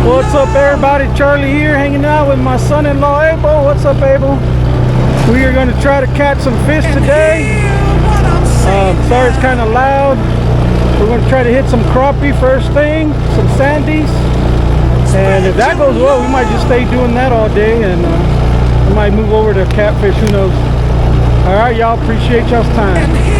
What's up, everybody? Charlie here, hanging out with my son-in-law Abel. What's up, Abel? We are going to try to catch some fish today. Sorry it's kind of loud. We're going to try to hit some crappie first thing, some sandies, and if that goes well, we might just stay doing that all day, and we might move over to catfish. Who knows? All right, y'all. Appreciate y'all's time.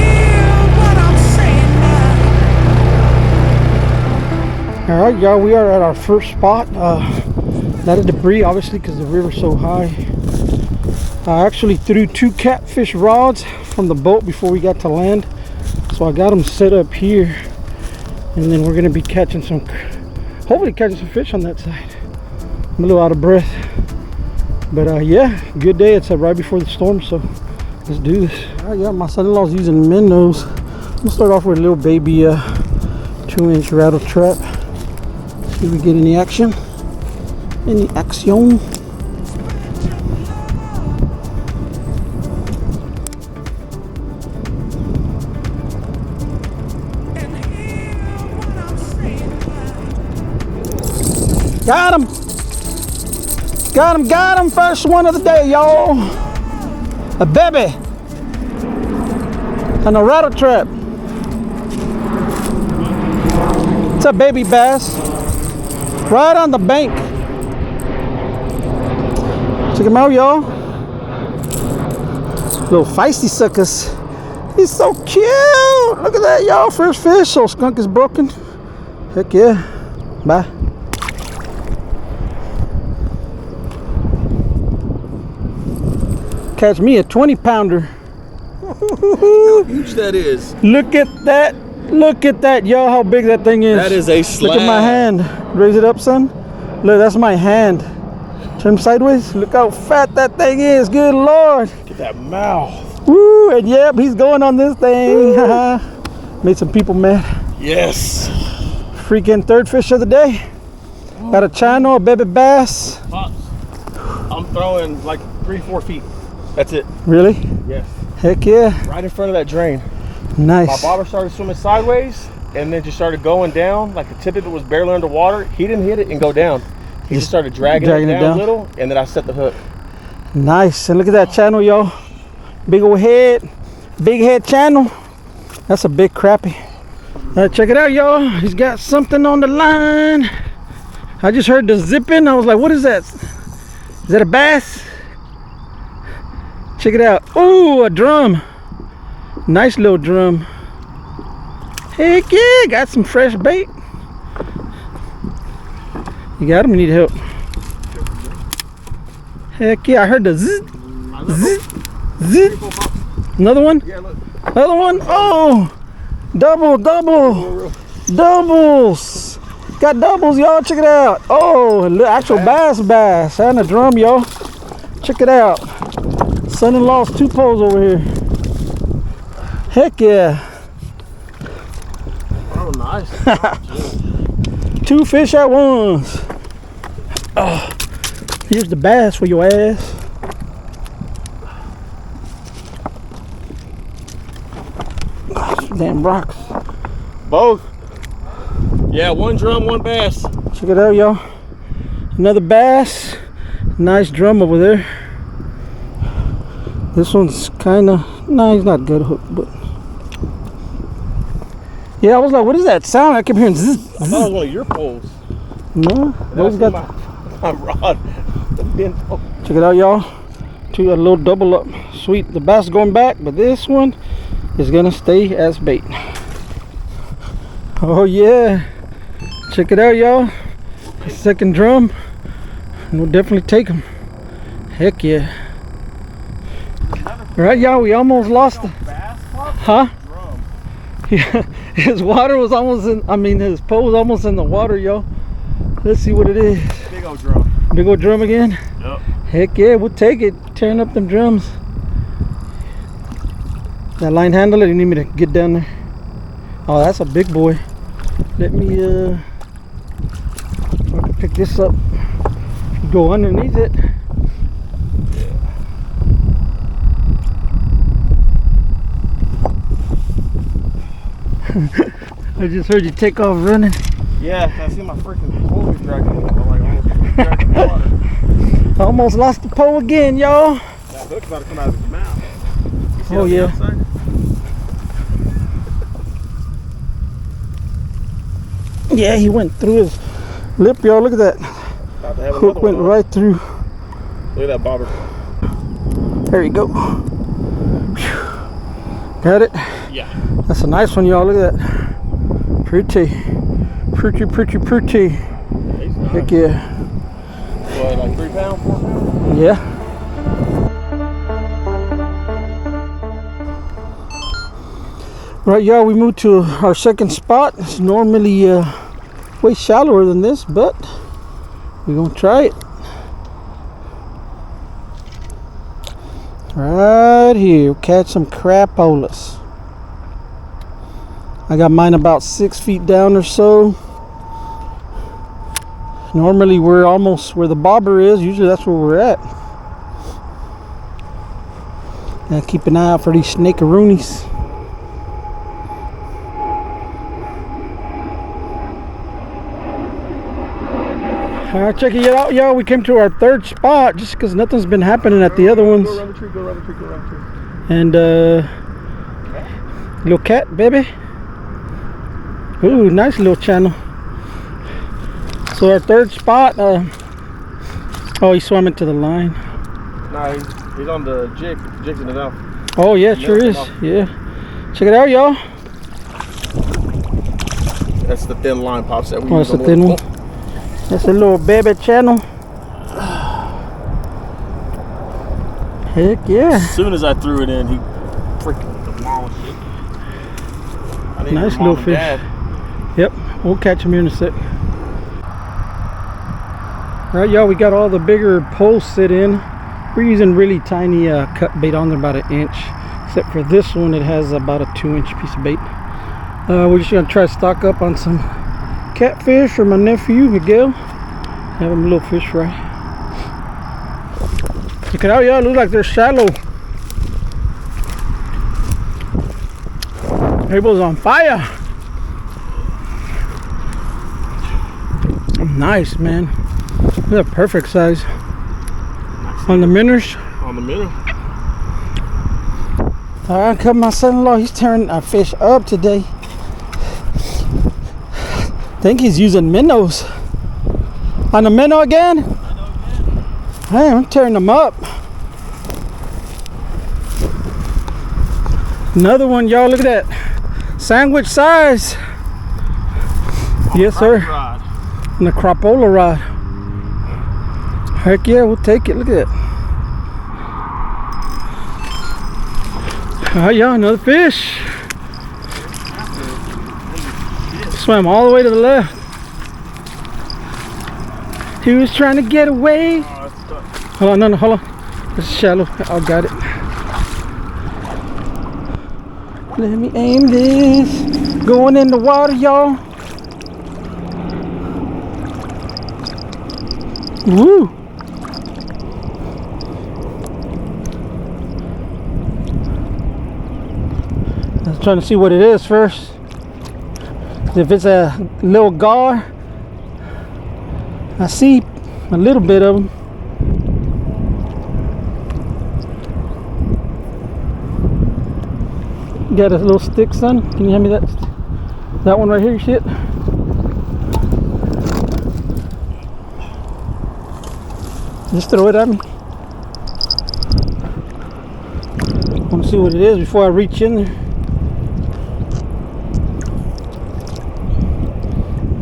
All right, y'all, we are at our first spot. That is debris, obviously, because the river's so high. I actually threw 2 catfish rods from the boat before we got to land, so I got them set up here, and then we're gonna be catching some, hopefully catching some fish on that side. I'm a little out of breath, but yeah, good day. It's right before the storm, so let's do this. All right, yeah, my son-in-law's using minnows. I'm gonna start off with a little baby 2-inch rattle trap. See if we get any action. Any action. Got him. Got him. First one of the day, y'all. A baby. And a rattle trap. It's a baby bass. Right on the bank. Check him out, y'all. Little feisty suckers. He's so cute. Look at that, y'all. First fish. So skunk is broken. Heck yeah. Bye. Catch me a 20-pounder. How huge that is. Look at that. Look at that, y'all, how big that thing is. That is a slab. Look at my hand. Raise it up, son. Look, that's my hand. Turn sideways. Look how fat that thing is. Good Lord. Look at that mouth. Woo, and yep, he's going on this thing. Made some people mad. Yes. Freaking third fish of the day. Got a channel, a baby bass. Pops, I'm throwing like 3-4 feet. That's it. Really? Yes. Heck yeah. Right in front of that drain. Nice. My bobber started swimming sideways and then just started going down. Like the tip of it was barely underwater. He didn't hit it and go down. He just started dragging it down a little, and then I set the hook. Nice. And look at that channel, y'all. Big old head. Big head channel. That's a big crappie. All right, check it out, y'all. He's got something on the line. I just heard the zipping. I was like, what is that? Is that a bass? Check it out. Oh, a drum. Nice little drum. Heck yeah, got some fresh bait. You got him, you need help. Heck yeah, I heard the zzz, zzz, zzz. Another one? Yeah, look. Another one? Oh, doubles. Got doubles, y'all, check it out. Oh, actual bass and a drum, y'all. Check it out. Son-in-law's 2 poles over here. Heck yeah. Oh, nice. 2 fish at once. Oh, here's the bass for your ass. Damn rocks. Both. Yeah, 1 drum, 1 bass. Check it out, y'all. Another bass. Nice drum over there. This one's kind of, he's not good hook, but yeah, I was like, what is that sound? I kept hearing zzz, zzz. I thought it was one of your poles. No, those got my rod. Check it out, y'all. A little double up. Sweet. The bass is going back, but this one is gonna stay as bait. Oh yeah. Check it out, y'all. Second drum. And we'll definitely take them. Heck yeah. All right, y'all, we almost lost the... Huh? Yeah, his water was almost in, his pole was almost in the water, y'all. Let's see what it is. Big old drum. Big old drum again? Yep. Heck yeah, we'll take it. Tearing up them drums. That line handle it, you need me to get down there? Oh, that's a big boy. Let me, I can pick this up. Go underneath it. I just heard you take off running. Yeah, I see my freaking pole always dragging it. I'm like, almost dragging the water. Almost lost the pole again, y'all. That hook's about to come out of his mouth. You see Oh, on the yeah. outside? Yeah, he went through his lip, y'all. Look at that. About to have Hook went right through. Look at that bobber. There you go. Whew. Got it? Yeah. That's a nice one, y'all. Look at that. Pretty. Pretty, pretty, pretty. He's nice. Heck yeah. What, like 3 pounds, 4 pounds? Yeah. Right, y'all, we moved to our second spot. It's normally way shallower than this, but we're gonna try it. Right here, we'll catch some crappolas. I got mine about 6 feet down or so. Normally we're almost where the bobber is. Usually that's where we're at. Gotta keep an eye out for these snakearoonies. Alright, check it out, y'all. We came to our third spot just because nothing's been happening at the other ones. Go around the tree, go around the tree, go around the tree. And little cat, baby. Ooh, nice little channel. So our third spot, oh, he swam into the line. Nah, he's on the jig. The jig's in his mouth. Oh yeah, it sure is. Yeah. Check it out, y'all. That's the thin line, Pops. That we Oh, use that's on a thin the one. That's a little baby channel. Heck yeah. As soon as I threw it in, he freaking demolished it. I need Nice your mom little and fish. Dad. Yep, we'll catch him here in a sec. Alright, y'all, we got all the bigger poles set in. We're using really tiny cut bait on there, about 1 inch. Except for this one, it has about a 2-inch piece of bait. We're just gonna try to stock up on some catfish for my nephew, Miguel. Have him a little fish fry. Check it out, y'all. Look like they're shallow. Table's on fire. Nice, man. They're perfect size. On the minnows. On the minnow. Alright, come my son-in-law. He's tearing our fish up today. I think he's using minnows. On the minnow again? Hey, I'm tearing them up. Another one, y'all. Look at that. Sandwich size. Yes, sir. Rod. And the crappola rod. Heck yeah, we'll take it. Look at that. Alright, y'all, another fish. Swam all the way to the left. He was trying to get away. Hold on, no, hold on. This is shallow. I got it. Let me aim this. Going in the water, y'all. Woo! I was trying to see what it is first. If it's a little gar, I see a little bit of them. Got a little stick, son. Can you hand me that? That one right here, you see it? Just throw it at me. I want to see what it is before I reach in there.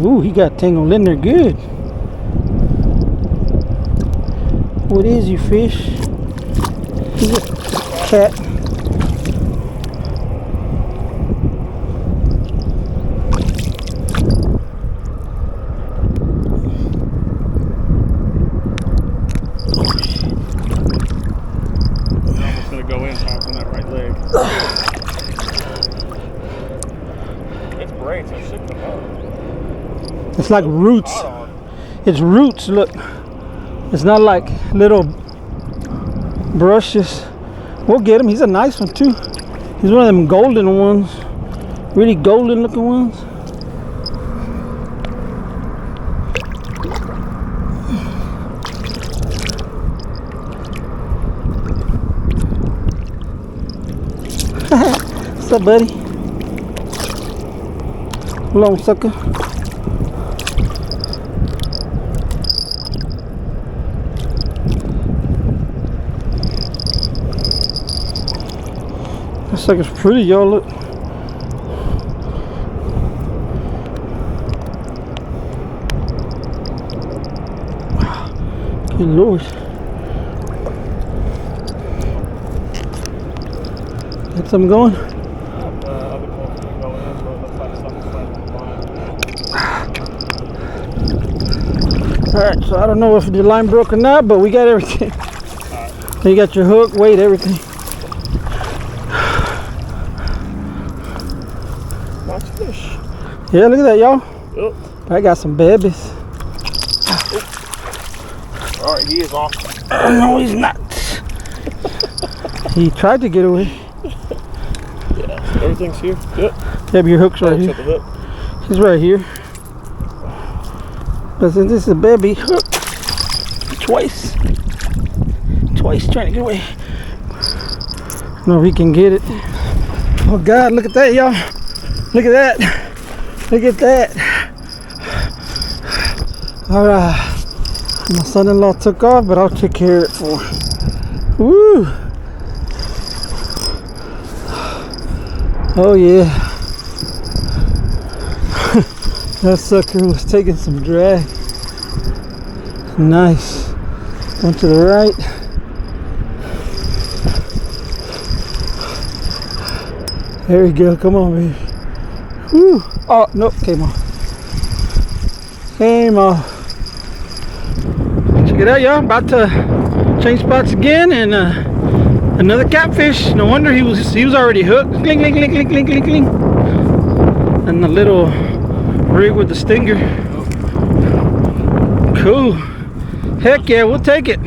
Ooh, he got tangled in there good. What is you, fish? He's a cat. Go in, Pops, on that right leg. It's great, so it should come up. It's like roots. It's roots, look. It's not like little brushes. We'll get him. He's a nice one too. He's one of them golden ones. Really golden looking ones. What's up, buddy? Hold on, sucker. That sucker's pretty, y'all. Look. Good Lord. Got something going? Alright, so I don't know if the line broke or not, but we got everything. So you got your hook, weight, everything. Nice fish. Yeah, look at that, y'all. Yep. I got some babies. Alright, he is off. No, he's not. He tried to get away. Yeah, everything's here. Yep. Yep, your hook's right here. Hook. He's right here. But since this is a baby hook, twice trying to get away. No, we can get it. Oh God, look at that, y'all. Look at that. Look at that. All right. My son-in-law took off, but I'll take care of it for him. Woo. Oh yeah. That sucker was taking some drag. Nice. Went to the right. There we go. Come on, baby. Woo. Oh, nope. Came off. Came off. Check it out, y'all. About to change spots again, and another catfish. No wonder he was already hooked. Cling, cling, cling, cling, cling, cling, cling. And the little rig with the stinger. Cool. Heck yeah, we'll take it.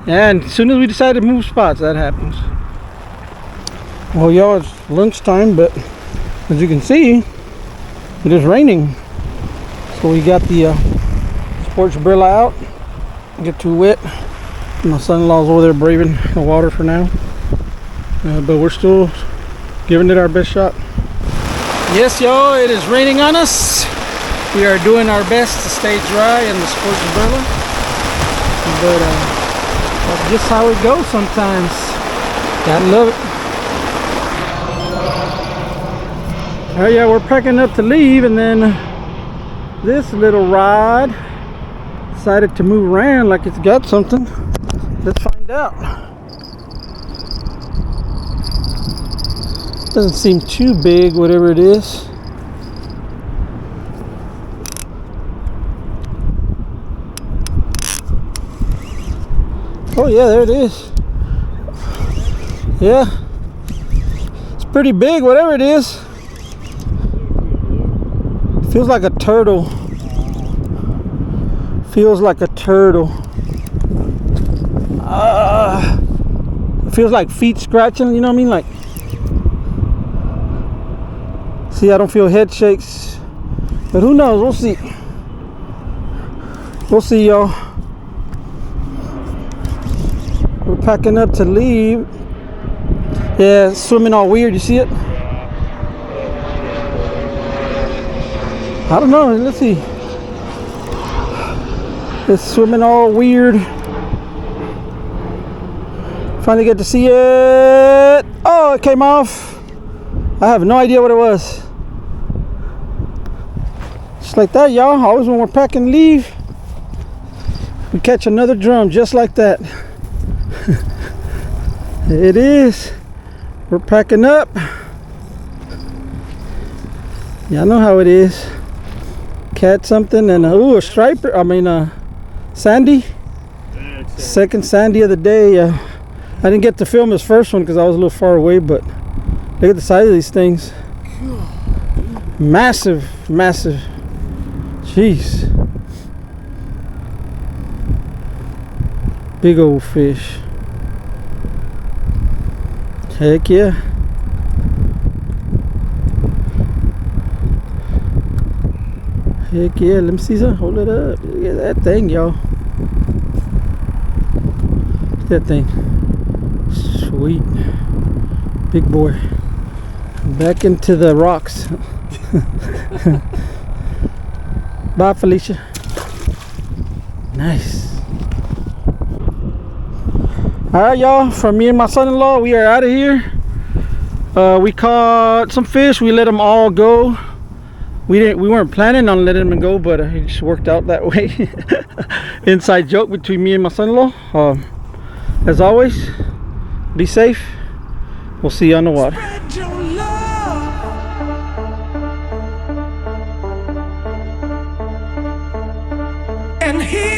And as soon as we decide to move spots, that happens. Well, y'all, it's lunchtime, but as you can see, it is raining. So we got the sports umbrella out. Get too wet. My son-in-law's over there braving the water for now. But we're still giving it our best shot. Yes, y'all, it is raining on us. We are doing our best to stay dry in the sports umbrella. But that's just how it goes sometimes. Gotta love it. Alright, yeah, we're packing up to leave, and then this little rod decided to move around like it's got something. Let's find out. Doesn't seem too big, whatever it is. Oh yeah, there it is. Yeah. It's pretty big, whatever it is. Feels like a turtle. Feels like a turtle. It feels like feet scratching, you know what I mean? Like, see, I don't feel head shakes. But who knows? We'll see. We'll see, y'all. We're packing up to leave. Yeah, it's swimming all weird. You see it? I don't know. Let's see. It's swimming all weird. Finally get to see it. Oh, it came off. I have no idea what it was. Just like that, y'all. Always when we're packing leave, we catch another drum just like that. It is. We're packing up. Y'all know how it is. Catch something and ooh, a striper. I mean, sandy. Second sandy of the day. I didn't get to film this first one because I was a little far away, but look at the size of these things. Massive, massive. Jeez. Big old fish. Heck yeah. Heck yeah. Let me see some. Hold it up. Look at that thing, y'all. Look at that thing. Sweet. Big boy. Back into the rocks. Bye, Felicia. Nice. Alright, y'all, from me and my son-in-law, we are out of here. We caught some fish. We let them all go. We weren't planning on letting them go, but it just worked out that way. Inside joke between me and my son-in-law. As always, be safe. We'll see you on the water. And he